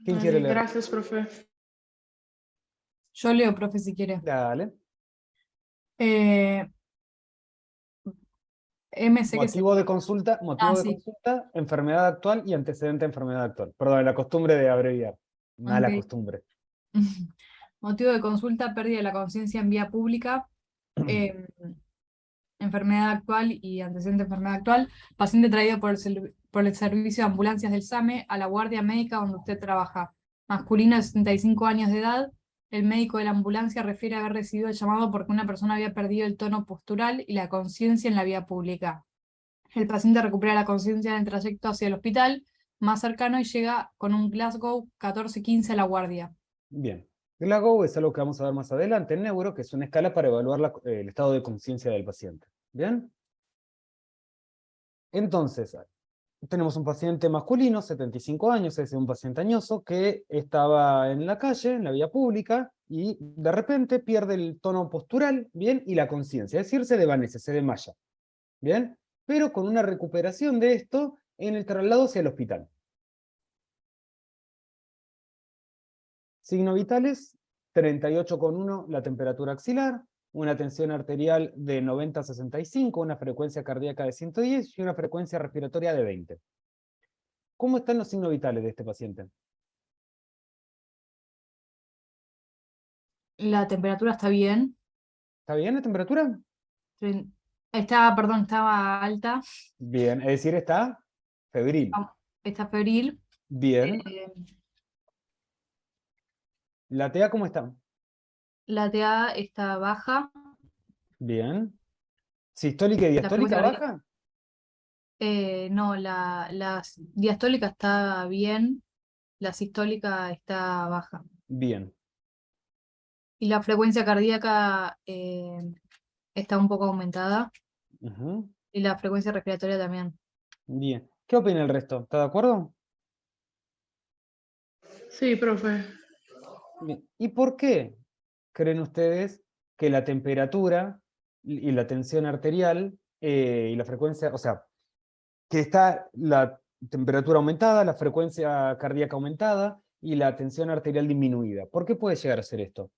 ¿Quién quiere leer? Gracias, profe. Yo leo, profe, si quiere. Dale. Eh, MC que se... Motivo de consulta, sí. enfermedad actual y antecedente de enfermedad actual. Perdón, la costumbre de abreviar. Mala Ok. costumbre. Motivo de consulta, pérdida de la conciencia en vía pública, eh, enfermedad actual y antecedente de enfermedad actual, paciente traído por el servicio de ambulancias del SAME a la guardia médica donde usted trabaja. Masculino de 65 años de edad, el médico de la ambulancia refiere haber recibido el llamado porque una persona había perdido el tono postural y la conciencia en la vía pública. El paciente recupera la conciencia en el trayecto hacia el hospital más cercano y llega con un Glasgow 14-15 a la guardia. Bien. Glasgow es algo que vamos a ver más adelante en neuro, que es una escala para evaluar el estado de conciencia del paciente. ¿Bien? Entonces, tenemos un paciente masculino, 75 años, es un paciente añoso, que estaba en la calle, en la vía pública, y de repente pierde el tono postural, ¿bien? Y la conciencia, es decir, se desvanece, se desmaya. ¿Bien? Pero con una recuperación de esto en el traslado hacia el hospital. Signos vitales, 38,1 la temperatura axilar, una tensión arterial de 90 a 65, una frecuencia cardíaca de 110 y una frecuencia respiratoria de 20. ¿Cómo están los signos vitales de este paciente? La temperatura está bien. ¿Está bien la temperatura? Estaba alta. Bien, es decir, está febril. Está febril. Bien. Eh, ¿La TA cómo está? la TA está baja. Bien. ¿Sistólica y La diastólica frecuencia baja? no, la diastólica está bien. La sistólica está baja. Bien. Y la frecuencia cardíaca está un poco aumentada. Ujú. Y la frecuencia respiratoria también. Bien. ¿Qué opina el resto? ¿Está de acuerdo? Sí, profe. Bien. ¿Y por qué creen ustedes que la temperatura y la tensión arterial y la frecuencia, o sea, que está la temperatura aumentada, la frecuencia cardíaca aumentada y la tensión arterial disminuida? ¿Por qué puede llegar a ser esto?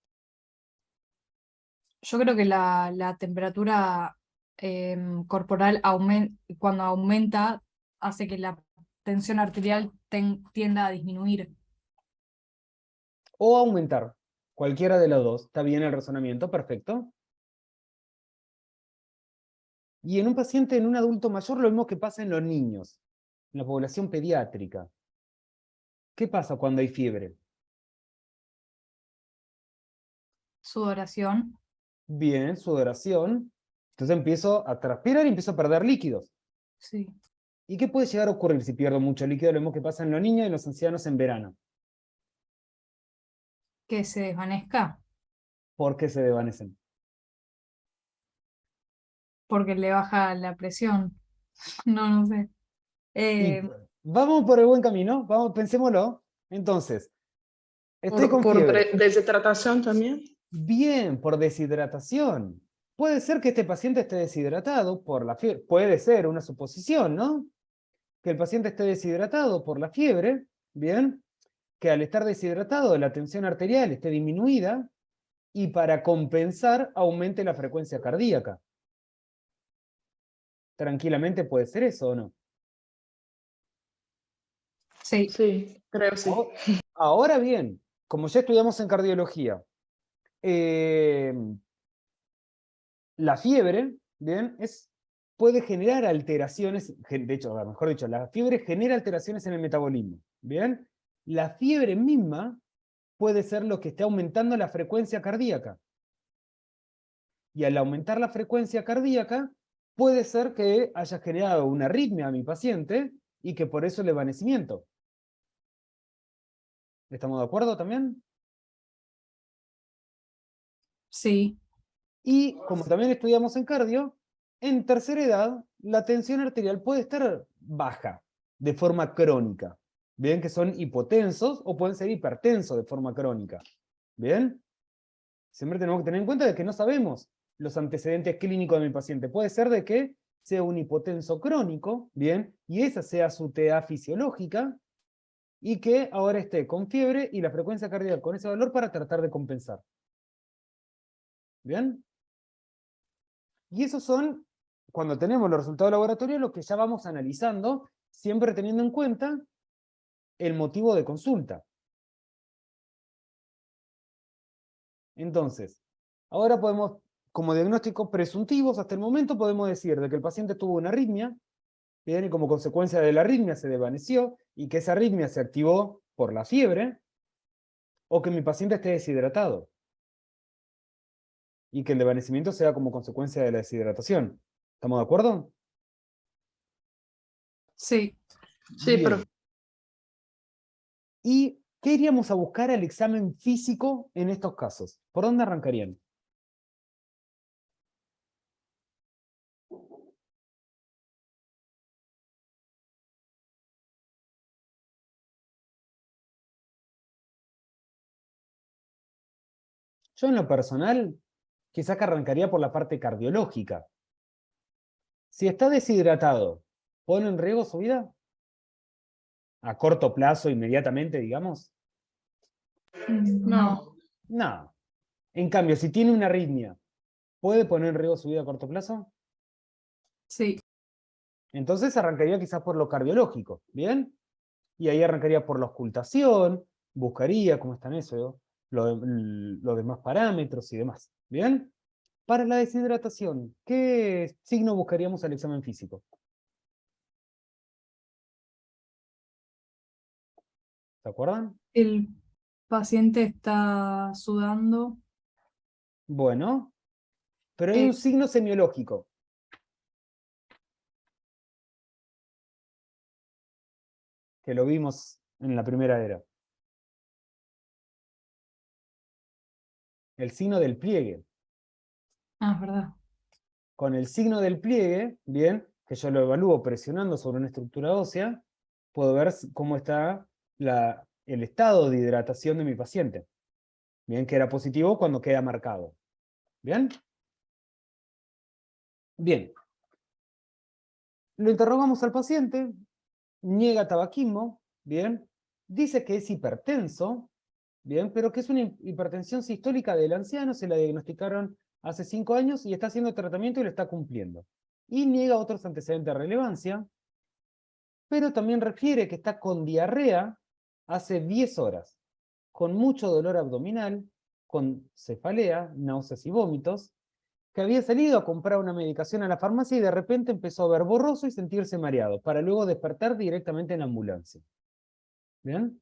Yo creo que la temperatura corporal cuando aumenta hace que la tensión arterial tienda a disminuir. O aumentar. Cualquiera de los dos. ¿Está bien el razonamiento? Perfecto. Y en un paciente, en un adulto mayor, lo mismo que pasa en los niños, en la población pediátrica. ¿Qué pasa cuando hay fiebre? Sudoración. Bien, sudoración. Entonces empiezo a transpirar y empiezo a perder líquidos. Sí. ¿Y qué puede llegar a ocurrir si pierdo mucho líquido? Lo mismo que pasa en los niños y en los ancianos en verano. Que se desvanezca ¿Por qué se desvanecen? porque le baja la presión. No sé. Y Eh, vamos por el buen camino, vamos, pensémoslo. Entonces, estoy con Por fiebre. deshidratación también. Bien, por deshidratación. Puede ser que este paciente esté deshidratado por la fiebre. Puede ser una suposición, ¿no? Que el paciente esté deshidratado por la fiebre, bien, que al estar deshidratado la tensión arterial esté disminuida y para compensar aumente la frecuencia cardíaca. Tranquilamente puede ser eso o no. sí. Sí, creo sí. Ahora bien, como ya estudiamos en cardiología, eh, la fiebre, bien, puede generar alteraciones, de hecho, mejor dicho, la fiebre genera alteraciones en el metabolismo, bien. La fiebre misma puede ser lo que esté aumentando la frecuencia cardíaca. Y al aumentar la frecuencia cardíaca, puede ser que haya generado una arritmia a mi paciente y que por eso el desvanecimiento. ¿Estamos de acuerdo también? Sí. Y como también estudiamos en cardio, en tercera edad la tensión arterial puede estar baja de forma crónica. Bien, que son hipotensos o pueden ser hipertensos de forma crónica. Bien, siempre tenemos que tener en cuenta de que no sabemos los antecedentes clínicos de mi paciente. Puede ser de que sea un hipotenso crónico, bien, y esa sea su TA fisiológica, y que ahora esté con fiebre y la frecuencia cardíaca con ese valor para tratar de compensar. ¿Bien? Y esos son, cuando tenemos los resultados laboratorios, lo que ya vamos analizando, siempre teniendo en cuenta el motivo de consulta. Entonces, ahora podemos, como diagnósticos presuntivos, hasta el momento podemos decir de que el paciente tuvo una arritmia, ¿bien? Y como consecuencia de la arritmia se desvaneció, y que esa arritmia se activó por la fiebre, o que mi paciente esté deshidratado, y que el desvanecimiento sea como consecuencia de la deshidratación. ¿Estamos de acuerdo? Sí. Sí, Bien. profe. ¿Y qué iríamos a buscar al examen físico en estos casos? ¿Por dónde arrancarían? Yo en lo personal, quizás que arrancaría por la parte cardiológica. Si está deshidratado, ¿pone en riesgo su vida? A corto plazo, inmediatamente, digamos. No. No. En cambio, si tiene una arritmia, ¿puede poner en riesgo su vida a corto plazo? Sí. Entonces arrancaría quizás por lo cardiológico, ¿bien? Y ahí arrancaría por la auscultación, buscaría cómo están eso, los demás parámetros y demás, ¿bien? Para la deshidratación, ¿qué signo buscaríamos al examen físico? ¿Se acuerdan? El paciente está sudando. Bueno, pero hay un signo semiológico. Que lo vimos en la primera era. El signo del pliegue. Ah, es verdad. Con el signo del pliegue, bien, que yo lo evalúo presionando sobre una estructura ósea, puedo ver cómo está el estado de hidratación de mi paciente. Bien, que era positivo cuando queda marcado. ¿Bien? Bien. Lo interrogamos al paciente, niega tabaquismo, bien, dice que es hipertenso, bien, pero que es una hipertensión sistólica del anciano, se la diagnosticaron hace 5 años y está haciendo tratamiento y lo está cumpliendo. Y niega otros antecedentes de relevancia, pero también refiere que está con diarrea hace 10 horas, con mucho dolor abdominal, con cefalea, náuseas y vómitos, que había salido a comprar una medicación a la farmacia y de repente empezó a ver borroso y sentirse mareado, para luego despertar directamente en la ambulancia. ¿Bien?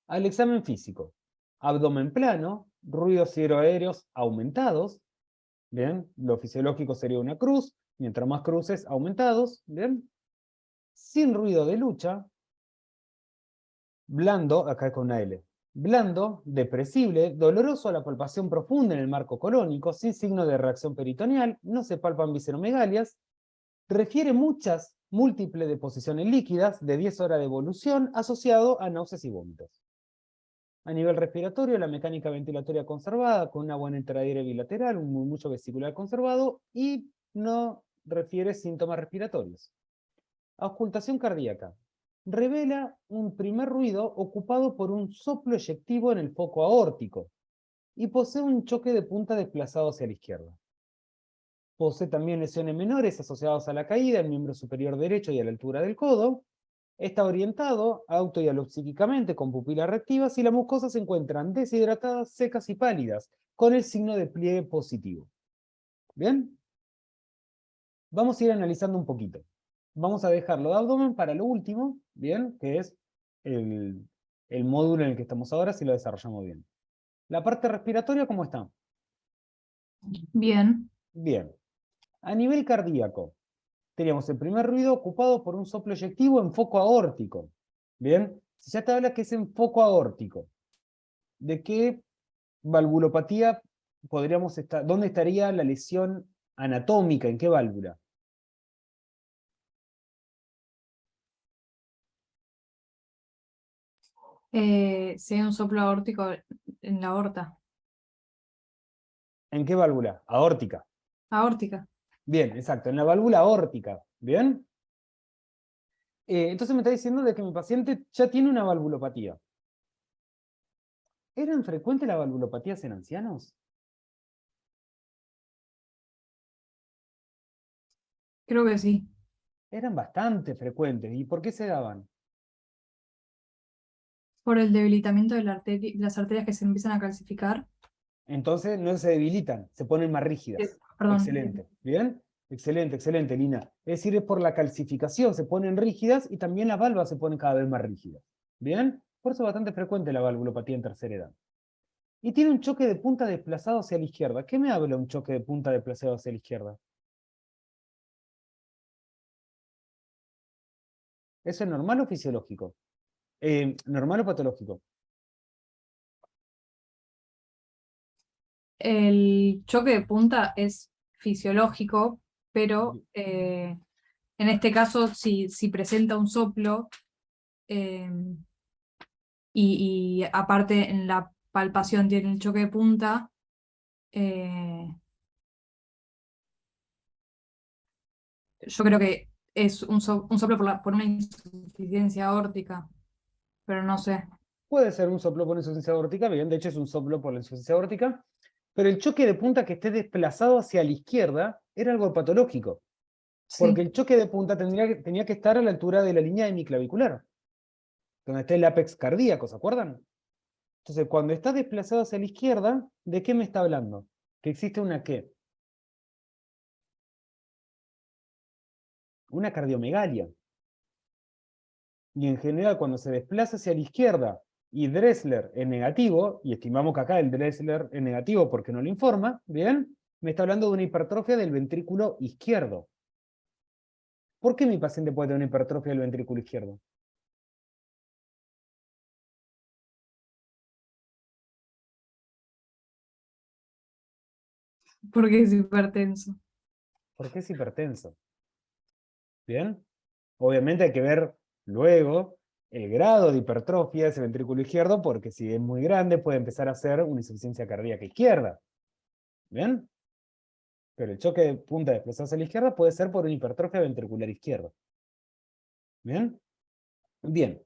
Al examen físico. Abdomen plano, ruidos aéreos aumentados. ¿Bien? Lo fisiológico sería una cruz, mientras más cruces, aumentados. ¿Bien? Sin ruido de lucha. Blando, acá con una L. Blando, depresible, doloroso a la palpación profunda en el marco colónico, sin signo de reacción peritoneal, no se palpan visceromegalias, refiere muchas múltiples deposiciones líquidas de 10 horas de evolución asociado a náuseas y vómitos. A nivel respiratorio, la mecánica ventilatoria conservada, con una buena entrada de aire bilateral, un murmullo vesicular conservado y no refiere síntomas respiratorios. Auscultación cardíaca. Revela un primer ruido ocupado por un soplo eyectivo en el foco aórtico y posee un choque de punta desplazado hacia la izquierda. Posee también lesiones menores asociadas a la caída en el miembro superior derecho y a la altura del codo. Está orientado auto y alopsíquicamente con pupilas reactivas y las mucosas se encuentran deshidratadas, secas y pálidas, con el signo de pliegue positivo. ¿Bien? Vamos a ir analizando un poquito. Vamos a dejarlo de abdomen para lo último, ¿bien? Que es el módulo en el que estamos ahora, si lo desarrollamos bien. La parte respiratoria, ¿cómo está? Bien. Bien. A nivel cardíaco, teníamos el primer ruido ocupado por un soplo eyectivo en foco aórtico. Bien, si ya te habla que es en foco aórtico, ¿de qué valvulopatía podríamos estar? ¿Dónde estaría la lesión anatómica? ¿En qué válvula? Si hay un soplo aórtico en la aorta. ¿En qué válvula? Aórtica. Aórtica. Bien, exacto, en la válvula aórtica. ¿Bien? Entonces me está diciendo de que mi paciente ya tiene una valvulopatía. ¿Eran frecuentes las valvulopatías en ancianos? Creo que sí. Eran bastante frecuentes. ¿Y por qué se daban? Por el debilitamiento de las arterias que se empiezan a calcificar. Entonces no se debilitan, se ponen más rígidas. Perdón. Excelente. ¿Bien? Excelente, excelente, Lina. Es decir, es por la calcificación, se ponen rígidas y también las valvas se ponen cada vez más rígidas. ¿Bien? Por eso es bastante frecuente la valvulopatía en tercera edad. Y tiene un choque de punta desplazado hacia la izquierda. ¿Qué me habla un choque de punta desplazado hacia la izquierda? ¿Eso es normal o fisiológico? ¿Normal o patológico? El choque de punta es fisiológico, pero en este caso, si presenta un soplo eh, y aparte en la palpación tiene el choque de punta, yo creo que es un soplo por una insuficiencia aórtica, pero no sé. Puede ser un soplo por insuficiencia aórtica, bien, de hecho es un soplo por la insuficiencia aórtica, pero el choque de punta que esté desplazado hacia la izquierda era algo patológico, porque Sí. el choque de punta tenía que estar a la altura de la línea hemiclavicular, donde está el ápex cardíaco, ¿se acuerdan? Entonces, cuando está desplazado hacia la izquierda, ¿de qué me está hablando? Que existe una ¿qué? Una cardiomegalia. Y en general, cuando se desplaza hacia la izquierda y Dressler es negativo, y estimamos que acá el Dressler es negativo porque no lo informa, ¿bien? Me está hablando de una hipertrofia del ventrículo izquierdo. ¿Por qué mi paciente puede tener una hipertrofia del ventrículo izquierdo? Porque es hipertenso. Porque es hipertenso. ¿Bien? Obviamente hay que ver luego el grado de hipertrofia de ese ventrículo izquierdo, porque si es muy grande puede empezar a ser una insuficiencia cardíaca izquierda. ¿Bien? Pero el choque de punta desplazado hacia la izquierda puede ser por una hipertrofia ventricular izquierda. ¿Bien? Bien.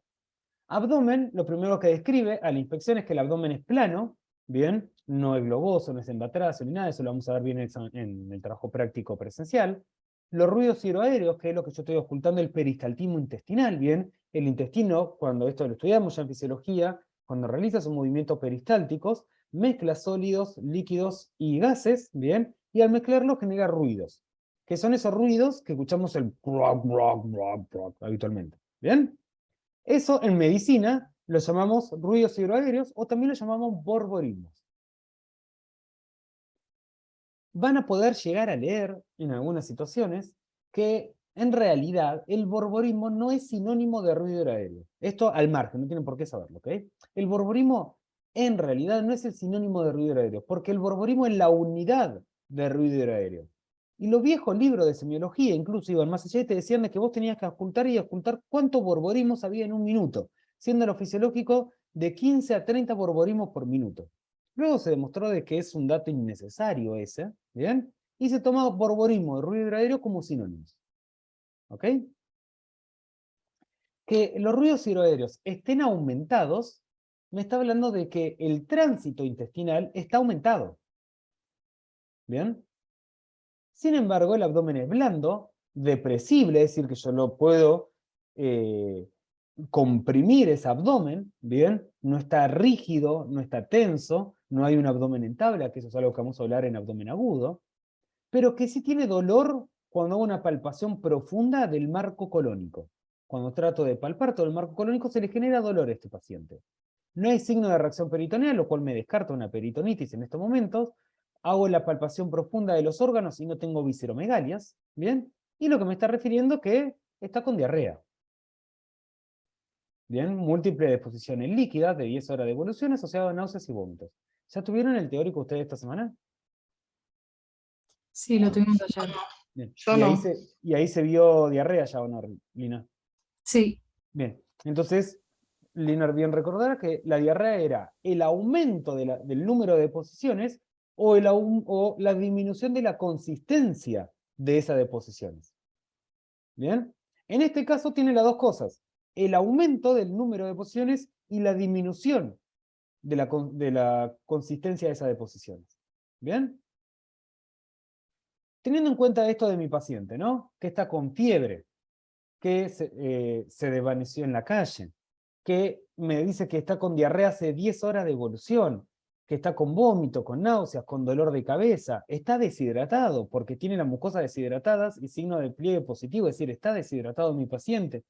Abdomen, lo primero que describe a la inspección es que el abdomen es plano, ¿bien? No es globoso, no es embatrazo ni nada, eso lo vamos a ver bien en el trabajo práctico presencial. Los ruidos ciroaéreos, que es lo que yo estoy ocultando, el peristaltismo intestinal, ¿bien? El intestino, cuando esto lo estudiamos ya en fisiología, cuando realiza sus movimientos peristálticos, mezcla sólidos, líquidos y gases, ¿bien? Y al mezclarlos genera ruidos, que son esos ruidos que escuchamos el habitualmente, ¿bien? Eso en medicina lo llamamos ruidos hidroaéreos o también lo llamamos borborismos. Van a poder llegar a leer en algunas situaciones que en realidad el borborismo no es sinónimo de ruido hidroaéreo. Esto al margen, no tienen por qué saberlo, ¿ok? El borborismo en realidad no es el sinónimo de ruido hidroaéreo, porque el borborismo es la unidad de ruido hidroaéreo. Y los viejos libros de semiología incluso iban más allá y te decían de que vos tenías que ocultar y ocultar cuántos borborismos había en un minuto, siendo lo fisiológico de 15 a 30 borborismos por minuto. Luego se demostró de que es un dato innecesario ese, ¿bien? Y se toma borborismo y ruido hidroaéreo como sinónimos. ¿Ok? Que los ruidos hidroaéreos estén aumentados, me está hablando de que el tránsito intestinal está aumentado. ¿Bien? Sin embargo, el abdomen es blando, depresible, es decir, que yo lo puedo comprimir ese abdomen, ¿bien? No está rígido, no está tenso, no hay un abdomen en tabla, que eso es algo que vamos a hablar en abdomen agudo, pero que sí tiene dolor cuando hago una palpación profunda del marco colónico. Cuando trato de palpar todo el marco colónico se le genera dolor a este paciente. No hay signo de reacción peritoneal, lo cual me descarta una peritonitis en estos momentos. Hago la palpación profunda de los órganos y no tengo visceromegalias, ¿bien? Y lo que me está refiriendo es que está con diarrea. Bien, múltiples deposiciones líquidas de 10 horas de evolución asociadas a náuseas y vómitos. ¿Ya tuvieron el teórico ustedes esta semana? Sí, lo tuvimos ayer. Bien. Yo no. Y ahí se vio diarrea ya, ¿o no, Lina? Sí, Bien, entonces, Lina bien recordará que la diarrea era el aumento del número de deposiciones o la disminución de la consistencia de esas deposiciones. Bien, En este caso tiene las dos cosas, el aumento del número de deposiciones y la disminución de la consistencia de esas deposiciones. ¿Bien? Teniendo en cuenta esto de mi paciente, ¿no? Que está con fiebre, que se desvaneció en la calle, que me dice que está con diarrea hace 10 horas de evolución, que está con vómito, con náuseas, con dolor de cabeza, está deshidratado porque tiene las mucosas deshidratadas y signo de pliegue positivo, es decir, está deshidratado mi paciente.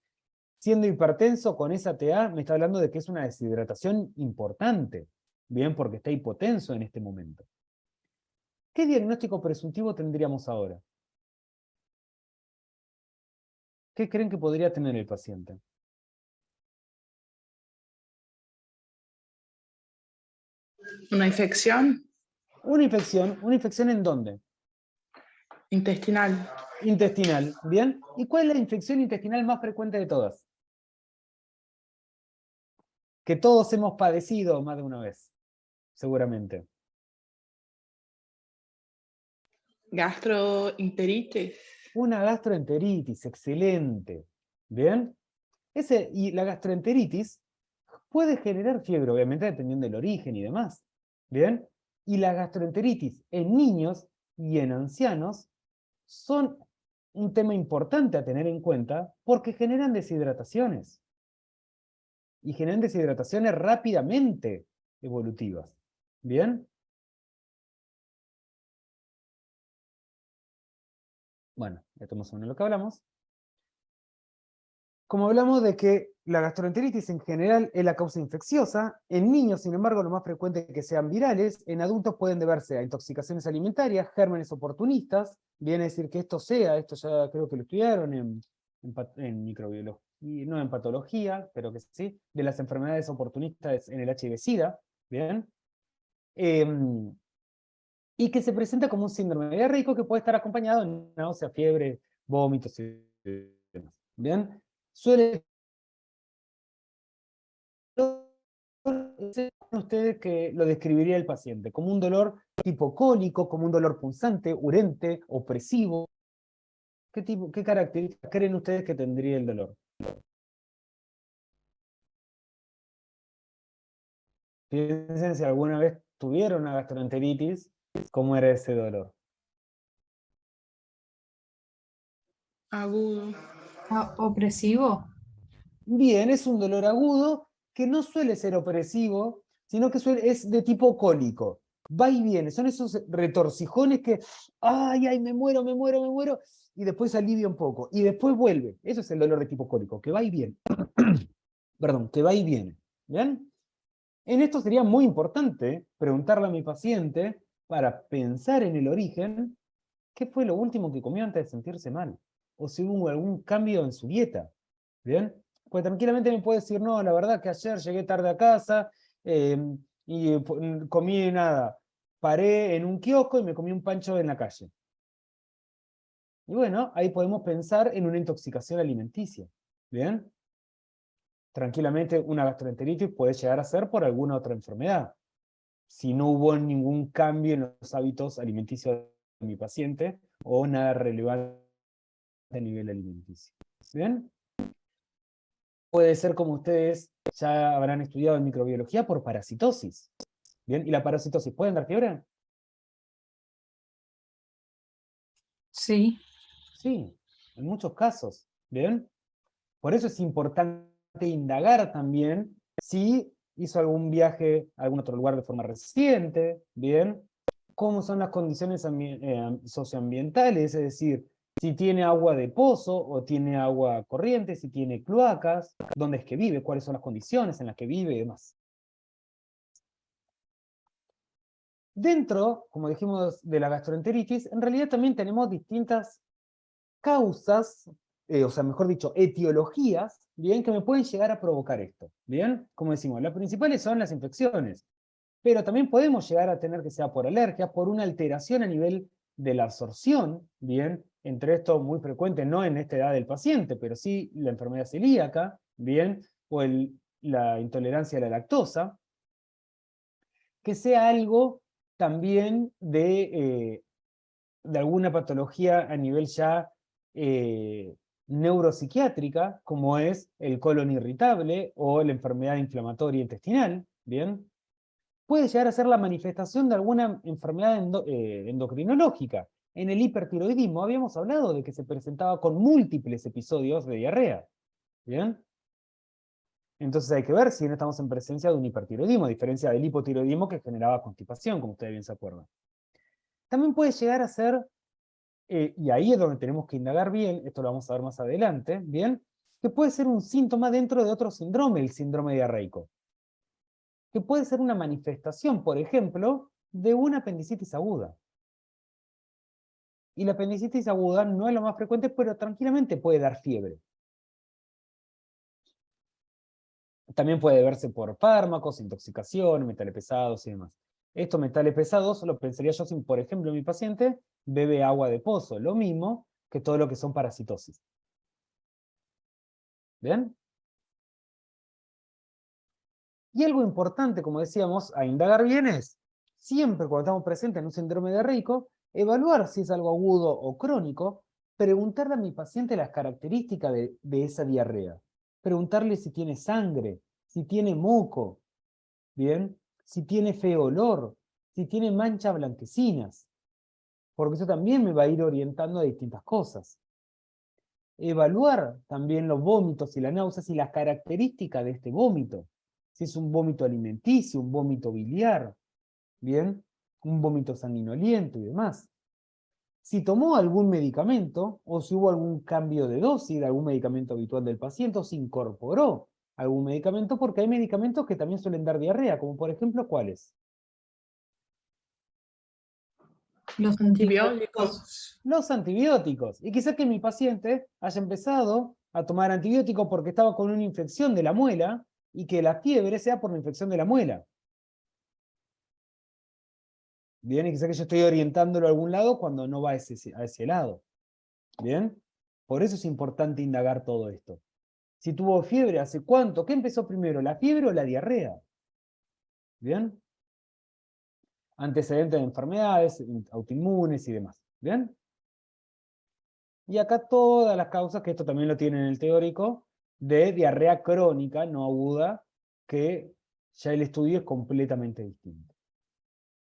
Siendo hipertenso con esa TA, me está hablando de que es una deshidratación importante, bien, porque está hipotenso en este momento. ¿Qué diagnóstico presuntivo tendríamos ahora? ¿Qué creen que podría tener el paciente? Una infección ¿Una infección en dónde? intestinal. Intestinal, ¿bien? ¿Y cuál es la infección intestinal más frecuente de todas? Que todos hemos padecido más de una vez, seguramente. Gastroenteritis. Una gastroenteritis, excelente. ¿Bien? Y la gastroenteritis puede generar fiebre, obviamente dependiendo del origen y demás. ¿Bien? Y la gastroenteritis en niños y en ancianos son un tema importante a tener en cuenta porque generan deshidrataciones. Y generan deshidrataciones rápidamente evolutivas. ¿Bien? Bueno, esto más o menos lo que hablamos. Como hablamos de que la gastroenteritis en general es la causa infecciosa, en niños, sin embargo, lo más frecuente es que sean virales, en adultos pueden deberse a intoxicaciones alimentarias, gérmenes oportunistas, viene a decir que esto ya creo que lo estudiaron en microbiología, no en patología, pero que sí, de las enfermedades oportunistas en el HIV-Sida, ¿bien? Y que se presenta como un síndrome diarreico que puede estar acompañado de náusea, fiebre, vómitos y demás, ¿bien? Suele ustedes que lo describiría el paciente como un dolor tipo cólico, como un dolor punzante, urente, opresivo. ¿Qué características creen ustedes que tendría el dolor? Piensen si alguna vez tuvieron una gastroenteritis, ¿cómo era ese dolor? Agudo. ¿Opresivo? Bien, es un dolor agudo que no suele ser opresivo, sino que es de tipo cólico. Va y viene, son esos retorcijones que, ay, me muero, y después alivia un poco, y después vuelve. Eso es el dolor de tipo cólico, que va y viene. Perdón, que va y viene. ¿Bien? En esto sería muy importante preguntarle a mi paciente, para pensar en el origen, qué fue lo último que comió antes de sentirse mal, o si hubo algún cambio en su dieta. ¿Bien? Pues tranquilamente me puede decir, no, la verdad que ayer llegué tarde a casa y comí nada. Paré en un kiosco y me comí un pancho en la calle. Y bueno, ahí podemos pensar en una intoxicación alimenticia. ¿Bien? Tranquilamente una gastroenteritis puede llegar a ser por alguna otra enfermedad. Si no hubo ningún cambio en los hábitos alimenticios de mi paciente o nada relevante a nivel alimenticio. ¿Bien? Puede ser como ustedes ya habrán estudiado en microbiología por parasitosis. ¿Bien? ¿Y la parasitosis puede dar fiebre? Sí. Sí, en muchos casos. ¿Bien? Por eso es importante indagar también si hizo algún viaje a algún otro lugar de forma reciente, ¿bien? Cómo son las condiciones socioambientales, es decir, si tiene agua de pozo o tiene agua corriente, si tiene cloacas, dónde es que vive, cuáles son las condiciones en las que vive y demás. Dentro, como dijimos, de la gastroenteritis, en realidad también tenemos distintas causas, o sea, mejor dicho, etiologías, ¿bien? Que me pueden llegar a provocar esto, ¿bien? Como decimos, las principales son las infecciones, pero también podemos llegar a tener que sea por alergia, por una alteración a nivel de la absorción, ¿bien? Entre esto muy frecuente, no en esta edad del paciente, pero sí la enfermedad celíaca, ¿bien? O la intolerancia a la lactosa, que sea algo también de alguna patología a nivel ya neuropsiquiátrica, como es el colon irritable o la enfermedad inflamatoria intestinal, ¿bien? Puede llegar a ser la manifestación de alguna enfermedad endocrinológica. En el hipertiroidismo habíamos hablado de que se presentaba con múltiples episodios de diarrea, ¿bien? Entonces hay que ver si no estamos en presencia de un hipertiroidismo, a diferencia del hipotiroidismo que generaba constipación, como ustedes bien se acuerdan. También puede llegar a ser, y ahí es donde tenemos que indagar bien, esto lo vamos a ver más adelante, ¿bien? Que puede ser un síntoma dentro de otro síndrome, el síndrome diarreico. Que puede ser una manifestación, por ejemplo, de una apendicitis aguda. Y la apendicitis aguda no es lo más frecuente, pero tranquilamente puede dar fiebre. También puede verse por fármacos, intoxicación, metales pesados y demás. Estos metales pesados lo pensaría yo si, por ejemplo, mi paciente bebe agua de pozo, lo mismo que todo lo que son parasitosis. ¿Bien? Y algo importante, como decíamos, a indagar bien es, siempre cuando estamos presentes en un síndrome diarreico, evaluar si es algo agudo o crónico, preguntarle a mi paciente las características de esa diarrea. Preguntarle si tiene sangre, si tiene moco, ¿bien? Si tiene feo olor, si tiene manchas blanquecinas, porque eso también me va a ir orientando a distintas cosas. Evaluar también los vómitos y las náuseas y las características de este vómito. Si es un vómito alimenticio, un vómito biliar, ¿bien? Un vómito sanguinoliento y demás. Si tomó algún medicamento o si hubo algún cambio de dosis de algún medicamento habitual del paciente o se incorporó algún medicamento, porque hay medicamentos que también suelen dar diarrea, como por ejemplo, ¿cuáles? Los antibióticos. Antibióticos. Los antibióticos. Y quizás que mi paciente haya empezado a tomar antibióticos porque estaba con una infección de la muela y que la fiebre sea por la infección de la muela. Bien, y quizás que yo estoy orientándolo a algún lado cuando no va a ese lado. Bien, por eso es importante indagar todo esto. Si tuvo fiebre, ¿hace cuánto? ¿Qué empezó primero, la fiebre o la diarrea? Bien, antecedentes de enfermedades autoinmunes y demás. Bien. Y acá todas las causas, que esto también lo tiene en el teórico, de diarrea crónica, no aguda, que ya el estudio es completamente distinto.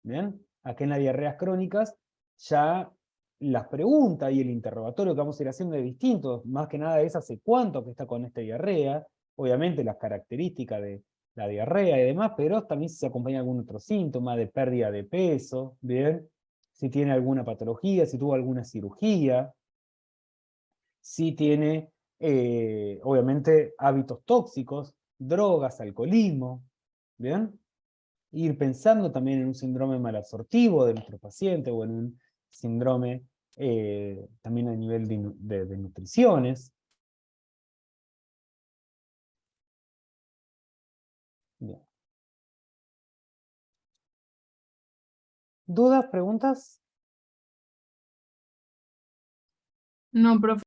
¿Bien? Acá en las diarreas crónicas, ya las preguntas y el interrogatorio que vamos a ir haciendo es distinto. Más que nada es hace cuánto que está con esta diarrea, obviamente las características de la diarrea y demás, pero también si se acompaña algún otro síntoma de pérdida de peso, ¿bien? Si tiene alguna patología, si tuvo alguna cirugía, si tiene, obviamente, hábitos tóxicos, drogas, alcoholismo, ¿bien? Ir pensando también en un síndrome malabsortivo de nuestro paciente o en un síndrome también a nivel de nutriciones. Bien. ¿Dudas, preguntas? No, profe.